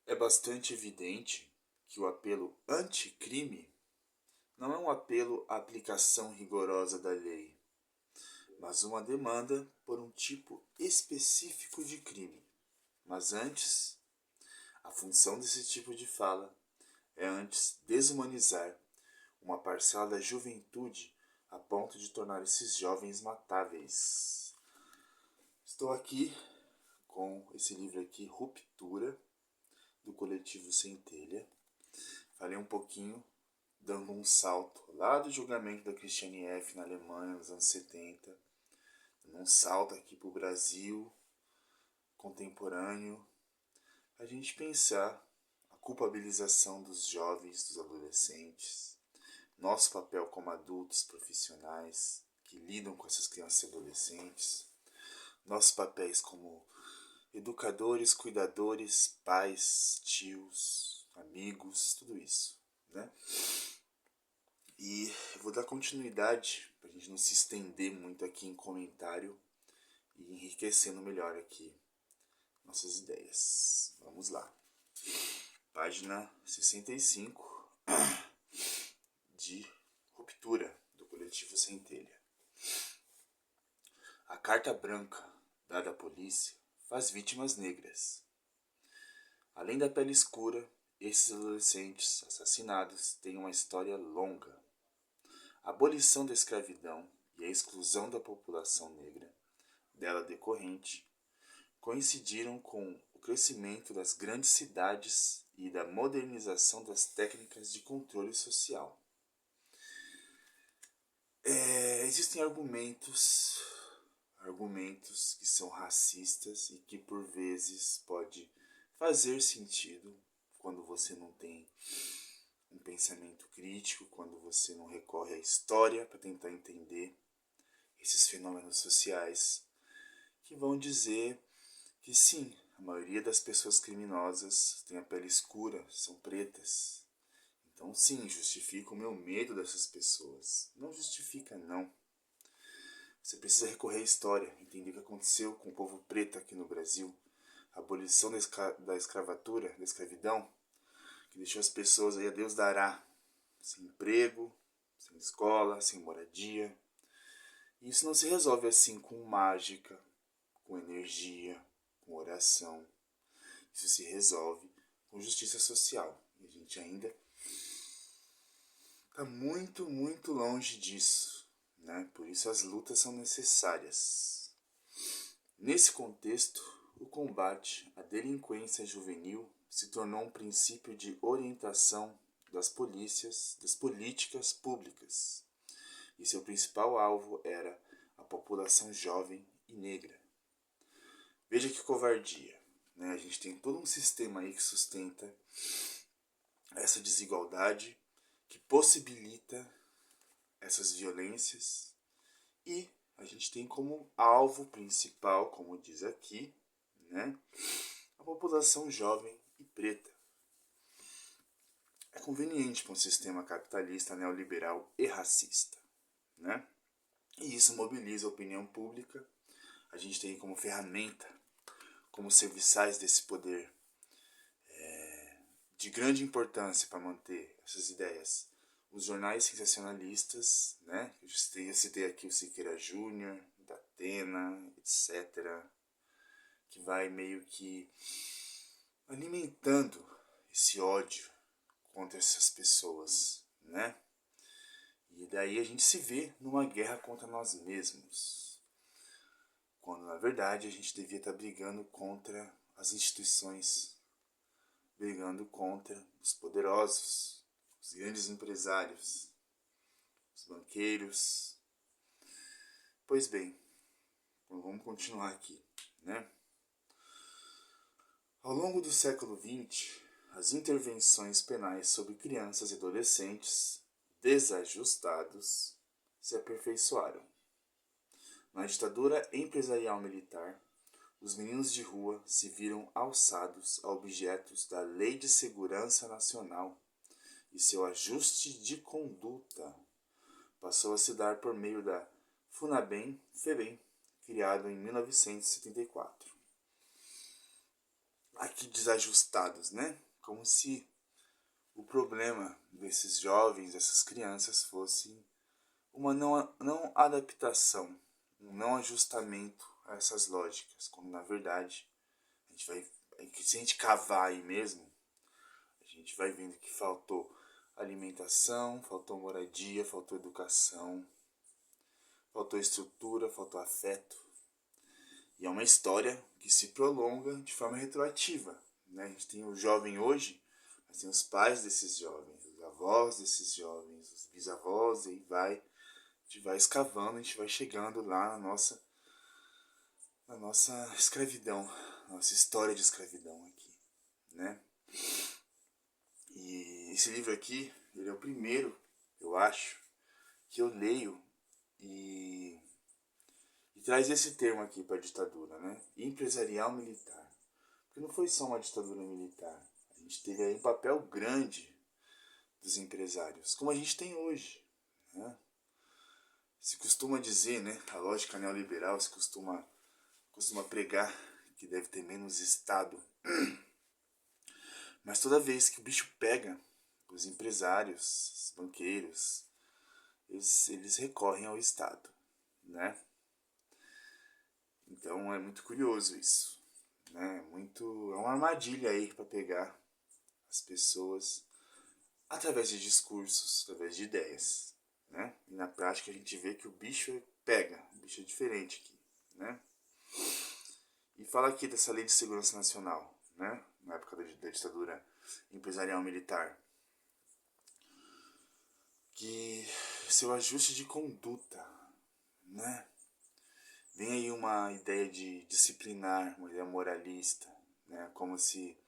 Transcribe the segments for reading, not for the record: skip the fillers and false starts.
É bastante evidente que o apelo anticrime não é um apelo à aplicação rigorosa da lei, mas uma demanda por um tipo específico de crime. Mas antes, a função desse tipo de fala é antes desumanizar uma parcela da juventude a ponto de tornar esses jovens matáveis. Estou aqui com esse livro aqui, Ruptura, do coletivo Centelha. Falei um pouquinho, dando um salto lá do julgamento da Christiane F. na Alemanha nos anos 70, dando um salto aqui para o Brasil contemporâneo, a gente pensar a culpabilização dos jovens, dos adolescentes, nosso papel como adultos profissionais que lidam com essas crianças e adolescentes, nossos papéis como educadores, cuidadores, pais, tios, amigos, tudo isso, né? E eu vou dar continuidade para a gente não se estender muito aqui em comentário e enriquecendo melhor aqui nossas ideias. Vamos lá. Página 65 de Ruptura, do coletivo Centelha. A carta branca dada à polícia faz vítimas negras. Além da pele escura, esses adolescentes assassinados têm uma história longa. A abolição da escravidão e a exclusão da população negra, dela decorrente, coincidiram com o crescimento das grandes cidades e da modernização das técnicas de controle social. Existem argumentos que são racistas e que por vezes pode fazer sentido quando você não tem um pensamento crítico, quando você não recorre à história para tentar entender esses fenômenos sociais, que vão dizer que sim, a maioria das pessoas criminosas tem a pele escura, são pretas. Então sim, justifica o meu medo dessas pessoas. Não justifica não. Você precisa recorrer à história, entender o que aconteceu com o povo preto aqui no Brasil, a abolição da escravatura, da escravidão, que deixou as pessoas aí a Deus dará, sem emprego, sem escola, sem moradia. E isso não se resolve assim com mágica, com energia, com oração. Isso se resolve com justiça social. E a gente ainda está muito, muito longe disso, né? Por isso as lutas são necessárias. Nesse contexto, o combate à delinquência juvenil se tornou um princípio de orientação das políticas públicas. E seu principal alvo era a população jovem e negra. Veja que covardia, né? A gente tem todo um sistema aí que sustenta essa desigualdade, que possibilita essas violências, e a gente tem como alvo principal, como diz aqui, né, a população jovem e preta. É conveniente para um sistema capitalista, neoliberal e racista, né? E isso mobiliza a opinião pública. A gente tem como ferramenta, como serviçais desse poder de grande importância para manter essas ideias, os jornais sensacionalistas, né? Eu citei aqui o Siqueira Júnior, da Atena, etc., que vai meio que alimentando esse ódio contra essas pessoas, né? E daí a gente se vê numa guerra contra nós mesmos, quando na verdade a gente devia estar brigando contra as instituições, brigando contra os poderosos, os grandes empresários, os banqueiros. Pois bem, então vamos continuar aqui, né? Ao longo do século XX, as intervenções penais sobre crianças e adolescentes desajustados se aperfeiçoaram. Na ditadura empresarial militar, os meninos de rua se viram alçados a objetos da Lei de Segurança Nacional e seu ajuste de conduta passou a se dar por meio da FUNABEM-FEBEM, criado em 1974. que desajustados, né? Como se o problema desses jovens, dessas crianças, fosse uma não adaptação, um não ajustamento a essas lógicas, quando na verdade a gente vai, se a gente cavar aí mesmo, a gente vai vendo que faltou alimentação, faltou moradia, faltou educação, faltou estrutura, faltou afeto. E é uma história que se prolonga de forma retroativa, né? A gente tem o jovem hoje, mas tem os pais desses jovens, os avós desses jovens, os bisavós, e aí vai, a gente vai escavando, a gente vai chegando lá na nossa escravidão, nossa história de escravidão aqui, né? E esse livro aqui, ele é o primeiro, eu acho, que eu leio e traz esse termo aqui para a ditadura, né? Empresarial militar. Porque não foi só uma ditadura militar. A gente teve aí um papel grande dos empresários, como a gente tem hoje, né? Se costuma dizer, né? A lógica neoliberal se costuma pregar que deve ter menos Estado. Mas toda vez que o bicho pega, os empresários, os banqueiros, eles recorrem ao Estado, né? Então é muito curioso isso, né? É uma armadilha aí para pegar as pessoas através de discursos, através de ideias, né? E na prática a gente vê que o bicho pega, o bicho é diferente aqui, né? E fala aqui dessa lei de segurança nacional, né? Na época da ditadura empresarial militar, que seu ajuste de conduta, né? Vem aí uma ideia de disciplinar, uma ideia moralista, né? Como se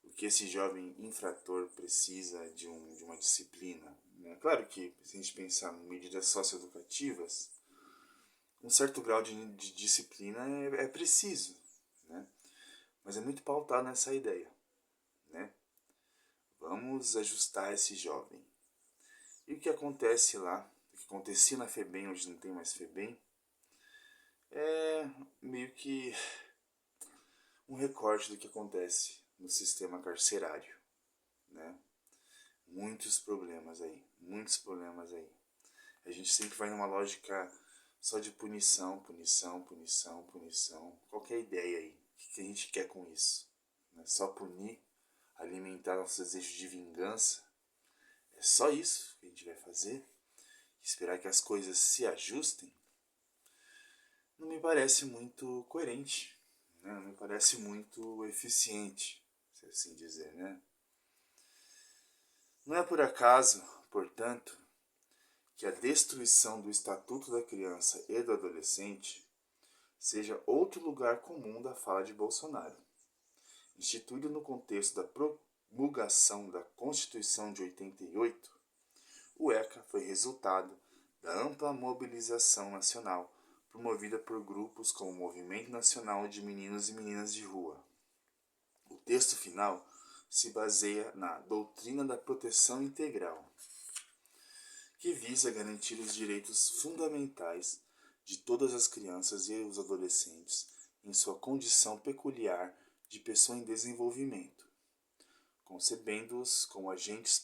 o que esse jovem infrator precisa de uma disciplina, né? Claro que, se a gente pensar em medidas socioeducativas, um certo grau de disciplina é preciso, né? Mas é muito pautado nessa ideia, né? Vamos ajustar esse jovem. E o que acontece lá, o que acontecia na FEBEM, hoje não tem mais FEBEM, é meio que um recorte do que acontece no sistema carcerário, né? Muitos problemas aí, muitos problemas aí. A gente sempre vai numa lógica só de punição, punição, punição, punição. Qualquer ideia aí, o que a gente quer com isso? Né? Só punir, alimentar nosso desejo de vingança? É só isso que a gente vai fazer? Esperar que as coisas se ajustem? Não me parece muito coerente, né? Não me parece muito eficiente, se assim dizer, né? Não é por acaso, portanto, que a destruição do Estatuto da Criança e do Adolescente seja outro lugar comum da fala de Bolsonaro. Instituído no contexto da promulgação da Constituição de 88, o ECA foi resultado da ampla mobilização nacional promovida por grupos como o Movimento Nacional de Meninos e Meninas de Rua. O texto final se baseia na doutrina da proteção integral, que visa garantir os direitos fundamentais de todas as crianças e os adolescentes em sua condição peculiar de pessoa em desenvolvimento, concebendo-os como agentes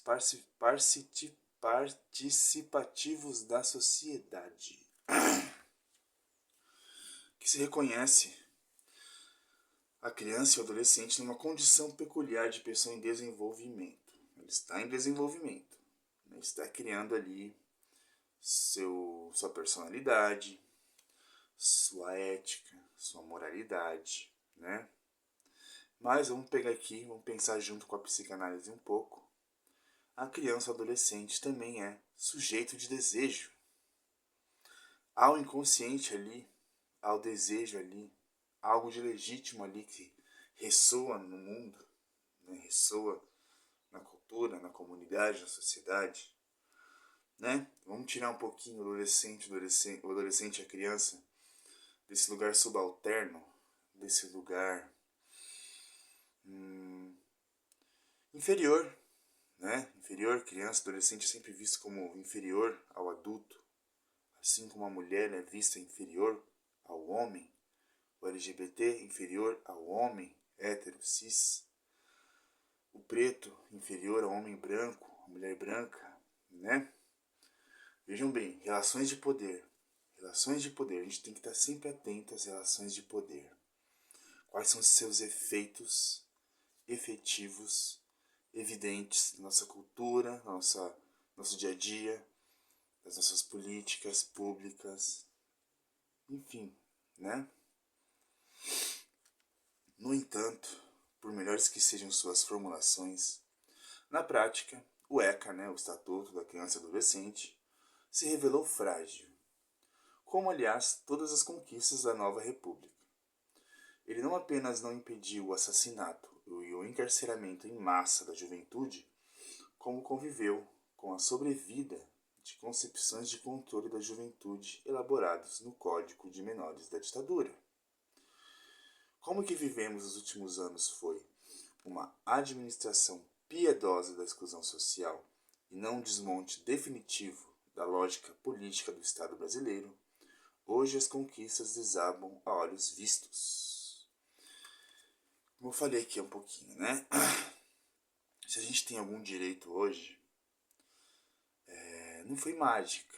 participativos da sociedade, que se reconhece a criança e o adolescente numa condição peculiar de pessoa em desenvolvimento. Ele está em desenvolvimento, ele está criando ali sua personalidade, sua ética, sua moralidade, né? Mas vamos pegar aqui, vamos pensar junto com a psicanálise um pouco. A criança ou adolescente também é sujeito de desejo. Há o inconsciente ali, há o desejo ali, há algo de legítimo ali que ressoa no mundo, né? Ressoa na cultura, na comunidade, na sociedade, né? Vamos tirar um pouquinho o adolescente e a criança desse lugar subalterno, desse lugar inferior, né? Inferior, criança, adolescente é sempre visto como inferior ao adulto, assim como a mulher é vista inferior ao homem, o LGBT inferior ao homem hétero, cis, preto inferior ao homem branco, à mulher branca, né? Vejam bem, relações de poder. Relações de poder, a gente tem que estar sempre atento às relações de poder. Quais são os seus efeitos efetivos, evidentes na nossa cultura, nosso dia a dia, nas nossas políticas públicas, enfim, né? No entanto, por melhores que sejam suas formulações, na prática, o ECA, né, o Estatuto da Criança e Adolescente, se revelou frágil, como aliás todas as conquistas da nova república. Ele não apenas não impediu o assassinato e o encarceramento em massa da juventude, como conviveu com a sobrevida de concepções de controle da juventude elaborados no Código de Menores da ditadura. Como que vivemos nos últimos anos foi uma administração piedosa da exclusão social e não um desmonte definitivo da lógica política do Estado brasileiro, hoje as conquistas desabam a olhos vistos. Como eu falei aqui um pouquinho, né? Se a gente tem algum direito hoje, não foi mágica.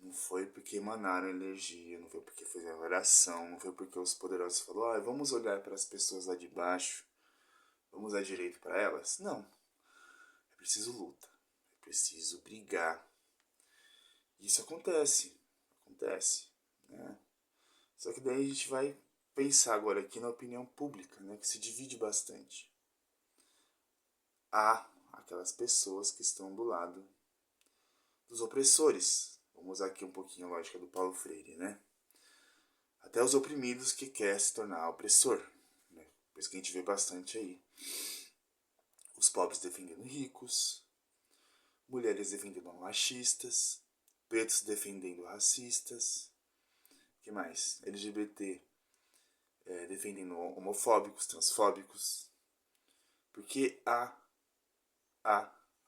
Não foi porque emanaram energia, não foi porque fizeram oração, não foi porque os poderosos falaram, vamos olhar para as pessoas lá de baixo, vamos dar direito para elas. Não. É preciso luta, é preciso brigar. Isso acontece, né? Só que daí a gente vai pensar agora aqui na opinião pública, né, que se divide bastante. Há aquelas pessoas que estão do lado dos opressores. Vamos usar aqui um pouquinho a lógica do Paulo Freire, né? Até os oprimidos que quer se tornar opressor, né? Por isso que a gente vê bastante aí. Os pobres defendendo ricos, mulheres defendendo machistas, pretos defendendo racistas, que mais? LGBT defendendo homofóbicos, transfóbicos, porque há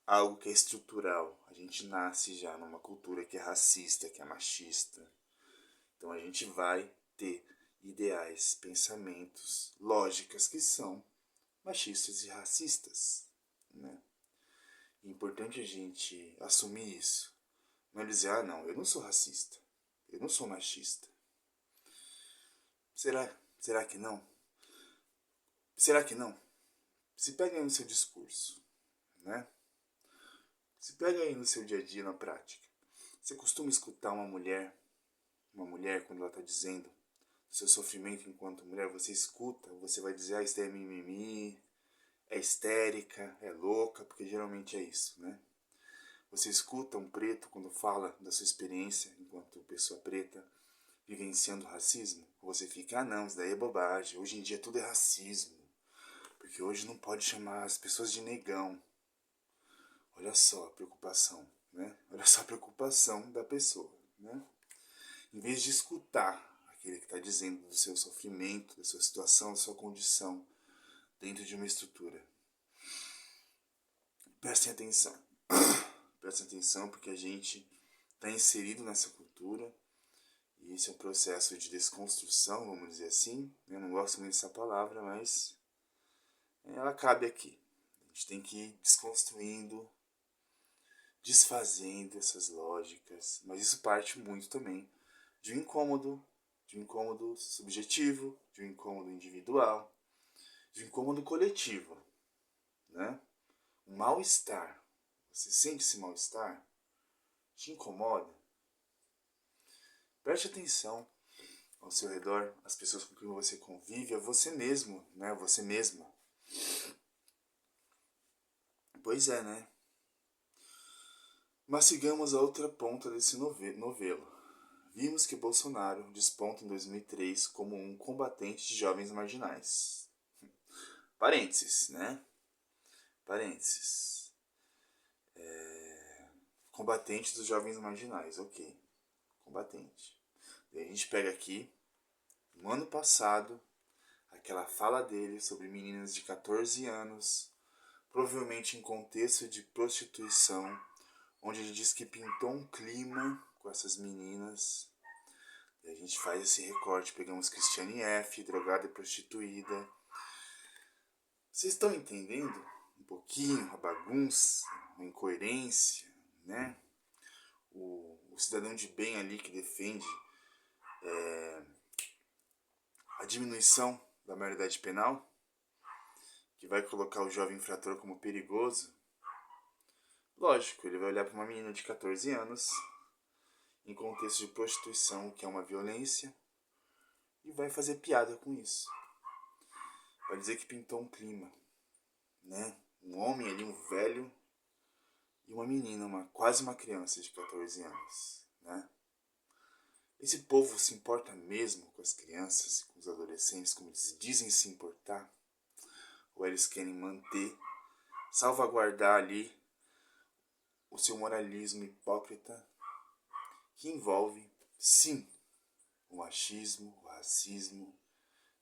algo que é estrutural. A gente nasce já numa cultura que é racista, que é machista. Então a gente vai ter ideais, pensamentos, lógicas que são machistas e racistas, né? É importante a gente assumir isso. Não é dizer, não, eu não sou racista, eu não sou machista. Será que não? Será que não? Se pega aí no seu discurso, né? Se pega aí no seu dia a dia, na prática. Você costuma escutar uma mulher quando ela está dizendo do seu sofrimento enquanto mulher, você escuta, você vai dizer, isso é mimimi, é histérica, é louca, porque geralmente é isso, né? Você escuta um preto quando fala da sua experiência enquanto pessoa preta vivenciando racismo, você fica, não, isso daí é bobagem, hoje em dia tudo é racismo, porque hoje não pode chamar as pessoas de negão. Olha só a preocupação, né? Olha só a preocupação da pessoa, né? Em vez de escutar aquele que está dizendo do seu sofrimento, da sua situação, da sua condição dentro de uma estrutura. Prestem atenção. Prestem atenção porque a gente está inserido nessa cultura e esse é um processo de desconstrução, vamos dizer assim. Eu não gosto muito dessa palavra, mas ela cabe aqui. A gente tem que ir desconstruindo, desfazendo essas lógicas, mas isso parte muito também de um incômodo subjetivo, de um incômodo individual, de um incômodo coletivo, né? Um mal-estar. Você sente esse mal-estar? Te incomoda? Preste atenção ao seu redor, as pessoas com quem você convive, a você mesmo, né? Você mesma. Pois é, né? Mas sigamos a outra ponta desse novelo. Vimos que Bolsonaro desponta em 2003 como um combatente de jovens marginais. Parênteses, né? Parênteses. Combatente dos jovens marginais, ok. Combatente. E a gente pega aqui, no ano passado, aquela fala dele sobre meninas de 14 anos, provavelmente em contexto de prostituição, onde ele diz que pintou um clima com essas meninas. E a gente faz esse recorte, pegamos Cristiane F., drogada e prostituída. Vocês estão entendendo pouquinho a bagunça, a incoerência, né? O cidadão de bem ali que defende a diminuição da maioridade penal, que vai colocar o jovem infrator como perigoso. Lógico, ele vai olhar para uma menina de 14 anos, em contexto de prostituição, que é uma violência, e vai fazer piada com isso. Vai dizer que pintou um clima, né? Um homem ali, um velho, e uma menina, quase uma criança de 14 anos, né? Esse povo se importa mesmo com as crianças e com os adolescentes, como eles dizem se importar? Ou eles querem manter, salvaguardar ali o seu moralismo hipócrita, que envolve, sim, o machismo, o racismo,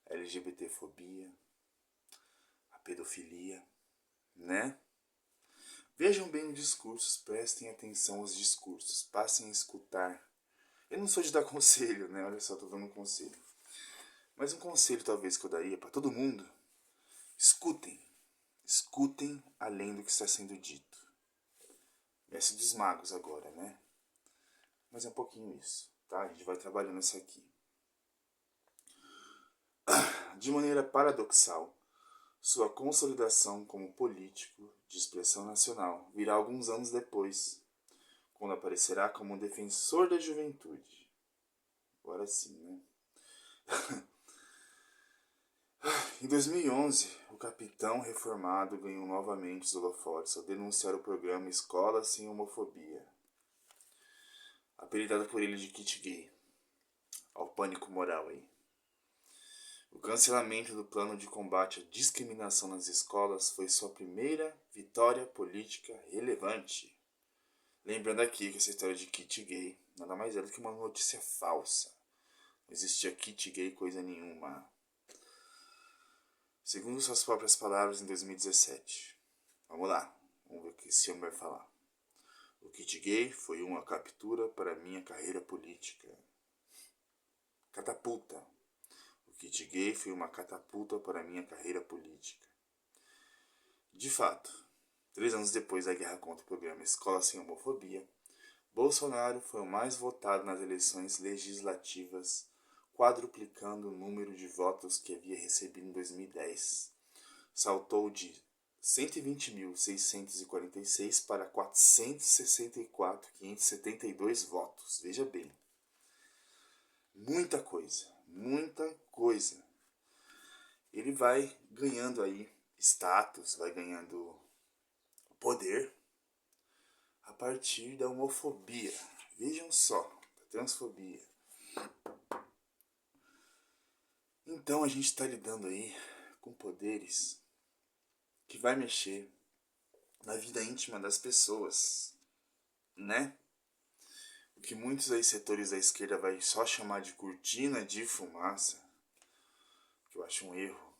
a LGBTfobia, a pedofilia, né? Vejam bem os discursos, prestem atenção aos discursos, passem a escutar. Eu não sou de dar conselho, né? Olha só, tô dando um conselho. Mas um conselho talvez que eu daria para todo mundo: escutem. Escutem além do que está sendo dito. Mestre dos magos agora, né? Mas é um pouquinho isso, tá? A gente vai trabalhando isso aqui. De maneira paradoxal, sua consolidação como político de expressão nacional virá alguns anos depois, quando aparecerá como um defensor da juventude. Agora sim, né? Em 2011, o capitão reformado ganhou novamente os holofotes ao denunciar o programa Escola Sem Homofobia, apelidado por ele de kit gay. Ao pânico moral aí. O cancelamento do plano de combate à discriminação nas escolas foi sua primeira vitória política relevante. Lembrando aqui que essa história de kit gay nada mais é do que uma notícia falsa. Não existia kit gay coisa nenhuma. Segundo suas próprias palavras em 2017. Vamos lá, vamos ver o que esse homem vai falar. O kit gay foi uma captura para minha carreira política. Catapulta. O kit gay foi uma catapulta para minha carreira política. De fato, 3 anos depois da guerra contra o programa Escola Sem Homofobia, Bolsonaro foi o mais votado nas eleições legislativas, quadruplicando o número de votos que havia recebido em 2010. Saltou de 120.646 para 464.572 votos. Veja bem. Muita coisa, muita coisa. Ele vai ganhando aí status, vai ganhando poder a partir da homofobia. Vejam só, da transfobia. Então a gente está lidando aí com poderes que vai mexer na vida íntima das pessoas, né? O que muitos aí setores da esquerda vai só chamar de cortina de fumaça, que eu acho um erro,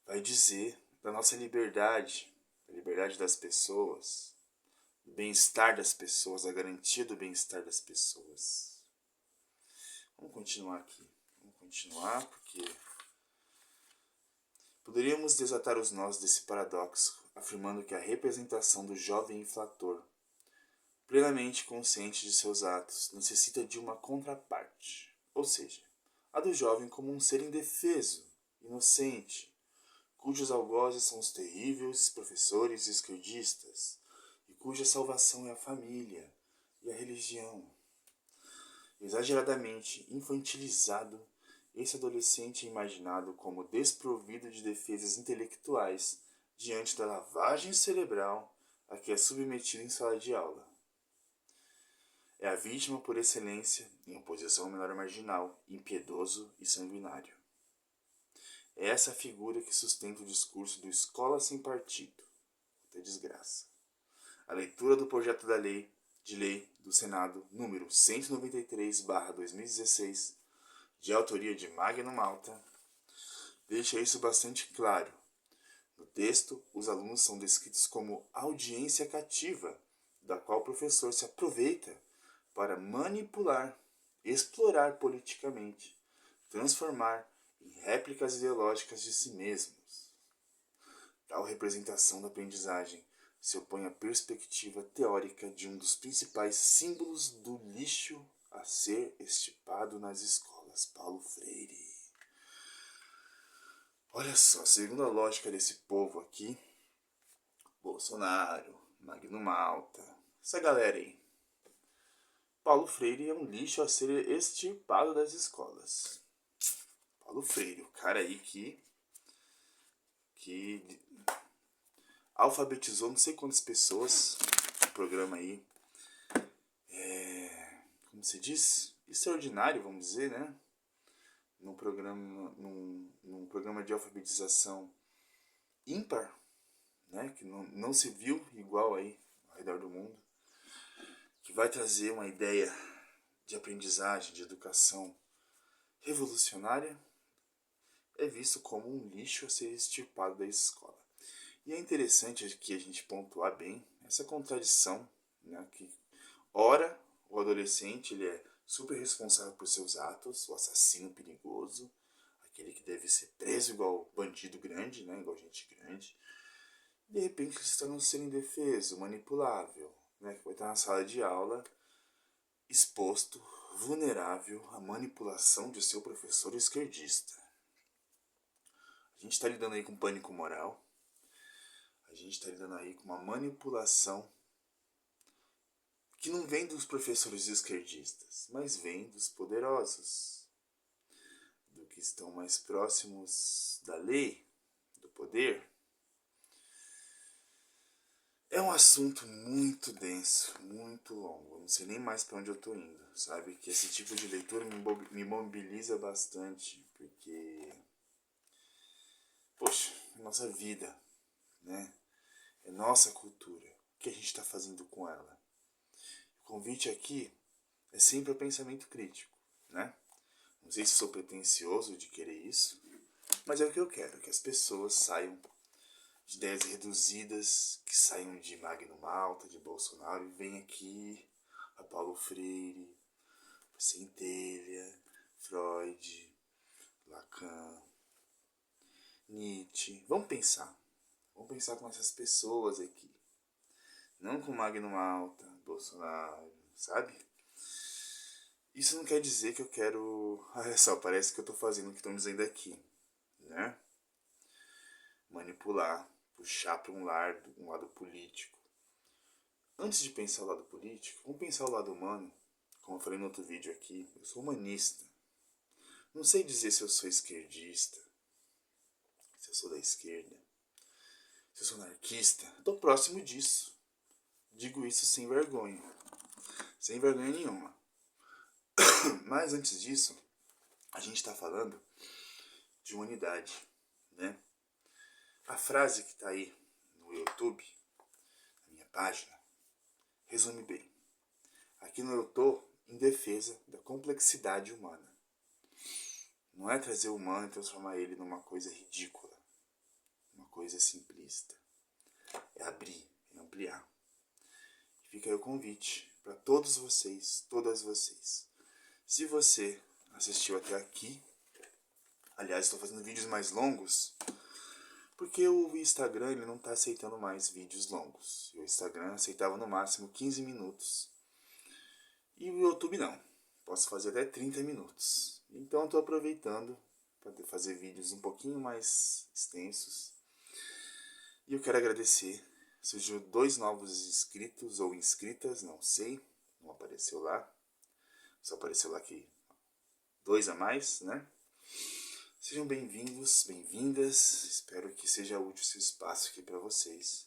vai dizer da nossa liberdade, da liberdade das pessoas, do bem-estar das pessoas, a garantia do bem-estar das pessoas. Vamos continuar aqui. Vamos continuar porque poderíamos desatar os nós desse paradoxo, afirmando que a representação do jovem inflator, plenamente consciente de seus atos, necessita de uma contraparte, ou seja, a do jovem como um ser indefeso, inocente, cujos algozes são os terríveis professores esquerdistas, e cuja salvação é a família e a religião. Exageradamente infantilizado, esse adolescente é imaginado como desprovido de defesas intelectuais diante da lavagem cerebral a que é submetido em sala de aula. É a vítima por excelência, em oposição ao menor marginal, impiedoso e sanguinário. É essa a figura que sustenta o discurso do Escola Sem Partido. Puta desgraça. A leitura do projeto de lei do Senado número 193/2016, de autoria de Magno Malta, deixa isso bastante claro. No texto, os alunos são descritos como audiência cativa, da qual o professor se aproveita para manipular, explorar politicamente, transformar em réplicas ideológicas de si mesmos. Tá tal representação da aprendizagem se opõe à perspectiva teórica de um dos principais símbolos do lixo a ser extirpado nas escolas, Paulo Freire. Olha só, segundo a lógica desse povo aqui, Bolsonaro, Magno Malta, essa galera aí, Paulo Freire é um lixo a ser extirpado das escolas. Paulo Freire, o cara aí que alfabetizou não sei quantas pessoas no programa aí, como se diz? Extraordinário, vamos dizer, né? Num programa de alfabetização ímpar, né? Que não se viu igual aí ao redor do mundo, que vai trazer uma ideia de aprendizagem, de educação revolucionária, é visto como um lixo a ser extirpado da escola. E é interessante aqui a gente pontuar bem essa contradição, né, que ora o adolescente ele é super responsável por seus atos, o assassino perigoso, aquele que deve ser preso igual bandido grande, né, igual gente grande. De repente ele se torna um ser indefeso, manipulável, né, que vai estar na sala de aula exposto, vulnerável à manipulação de seu professor esquerdista. A gente está lidando aí com pânico moral. A gente está lidando aí com uma manipulação que não vem dos professores esquerdistas, mas vem dos poderosos, do que estão mais próximos da lei, do poder. É um assunto muito denso, muito longo. Eu não sei nem mais para onde eu estou indo, sabe? Que esse tipo de leitura me mobiliza bastante, porque, poxa, é nossa vida, né? É nossa cultura. O que a gente está fazendo com ela? O convite aqui é sempre o pensamento crítico, né? Não sei se sou pretensioso de querer isso, mas é o que eu quero, que as pessoas saiam de ideias reduzidas, que saiam de Magno Malta, de Bolsonaro, e venham aqui a Paulo Freire, Centelha, Freud, Lacan, Nietzsche. Vamos pensar com essas pessoas aqui. Não com Magno Malta, Bolsonaro, sabe? Isso não quer dizer que eu quero... Olha só, parece que eu tô fazendo o que estão dizendo aqui, né? Manipular, puxar para um lado político. Antes de pensar o lado político, vamos pensar o lado humano. Como eu falei no outro vídeo aqui, eu sou humanista. Não sei dizer se eu sou esquerdista, se eu sou da esquerda, se eu sou anarquista. Estou próximo disso. Digo isso sem vergonha. Sem vergonha nenhuma. Mas antes disso, a gente está falando de humanidade, né? A frase que está aí no YouTube, na minha página, resume bem. Aqui eu estou em defesa da complexidade humana. Não é trazer o humano e transformar ele numa coisa ridícula, uma coisa simplista. É abrir, é ampliar. E fica aí o convite para todos vocês, todas vocês. Se você assistiu até aqui, aliás, estou fazendo vídeos mais longos, porque o Instagram ele não está aceitando mais vídeos longos. O Instagram aceitava no máximo 15 minutos. E o YouTube não. Posso fazer até 30 minutos. Então estou aproveitando para fazer vídeos um pouquinho mais extensos. E eu quero agradecer. Surgiu 2 novos inscritos ou inscritas, não sei. Não apareceu lá. Só apareceu lá que 2 a mais, né? Sejam bem-vindos, bem-vindas. Espero que seja útil esse espaço aqui para vocês.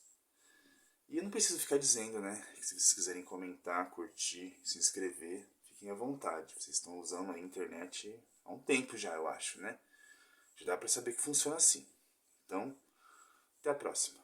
E eu não preciso ficar dizendo, né? Que se vocês quiserem comentar, curtir, se inscrever, fiquem à vontade. Vocês estão usando a internet há um tempo já, eu acho, né? Já dá para saber que funciona assim. Então, até a próxima.